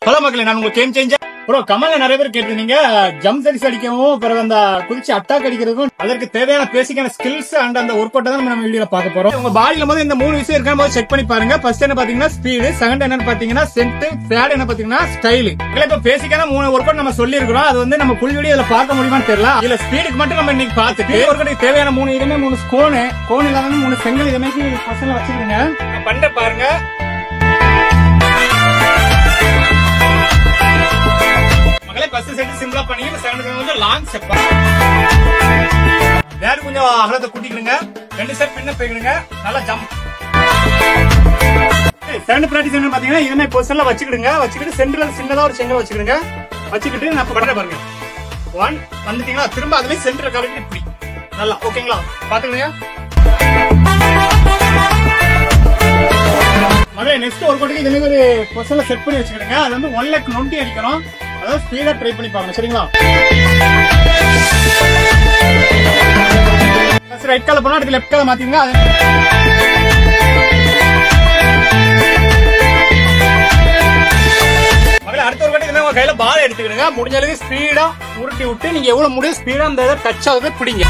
Hello மக்களே, நான் உங்க கேம் சேஞ்சர் ப்ரோ. கமல்ல நிறைய பேர் கேட்டிருந்தீங்க ஜம்ப் சர்வீஸ் அடிக்கவும் பிறகு அந்த குதிச்சு அட்டாக் அடிக்கிறதுக்கும் அதற்கு தேவையான பேசிக்கான ஸ்கில்ஸ் அண்ட் அந்த ஒர்க் அவுட் தான் நம்ம வீடியோல பார்க்க போறோம். உங்க பாடியில போது இந்த 3 விஷயம் இருக்கா போது செக் பண்ணி பாருங்க. ஃபர்ஸ்ட் என்ன பாத்தீங்கன்னா ஸ்பீடு, செகண்ட் என்ன பாத்தீங்கன்னா சென்ட், தேர்ட் என்ன பாத்தீங்கன்னா ஸ்டைல். இப்ப பேசிக்கான 3 ஒர்க் அவுட் நம்ம சொல்லி இருக்கிறோம். அது வந்து நம்ம ஃபுல் வீடியோல பார்க்க முடியுமான்னு தெரியல. இதுல ஸ்பீடுக்கு மட்டும் நம்ம இன்னைக்கு பார்த்துட்டு ஒர்க் அவுட் தேவையான 3 இதுமே 3 கோன் இல்லாம 3 செங்கல் இதுமே பசங்க வச்சுக்கிடுங்க. பண்ண பாருங்க. ஃபர்ஸ்ட் செட் சிம்பிளா பண்ணி செகண்ட் செட் வந்து லாங் ஸ்டெப். வேற கொஞ்சம் அகலத்தை கூட்டிக்கிடுங்க. 2 ஸ்டெப் பின்ன போயிடுங்க. நல்லா ஜம்ப். செகண்ட் பிராக்டிஸ் என்ன பாத்தீங்கன்னா இதுமே பொசிஷன்ல வச்சுக்கிடுங்க. வச்சுக்கிட்டு சென்டர்ல சின்னதா ஒரு செங்கல் வச்சுக்கிடுங்க. வச்சுக்கிட்டு நான் பண்றேன் பாருங்க. 1 வந்துட்டீங்களா, திரும்ப அதுவே சென்டர் கரெக்ட் இப்படி நல்லா. ஓகேங்களா, பாத்துக்கங்க மகளே. நெக்ஸ்ட் ஒர்க் அவுட்டுக்கு இதுமே ஒரு பொசிஷன்ல செட் பண்ணி வச்சுக்கிடுங்க. அது வந்து 1 leg 20 அடிக்கணும். அதாவது ஸ்பீடா ட்ரை பண்ணி பாருங்க. சரிங்களா, ரைட் கால போனா அடுத்து லெஃப்ட் கால மாத்தீங்க. அடுத்த ஒரு கட்டி உங்க கையில பால் எடுத்துக்கிடுங்க. முடிஞ்ச அளவுக்கு ஸ்பீடா உருட்டி விட்டு நீங்க எவ்வளவு முடியும் ஸ்பீடா அந்த டச் ஆகுது பிடிங்க.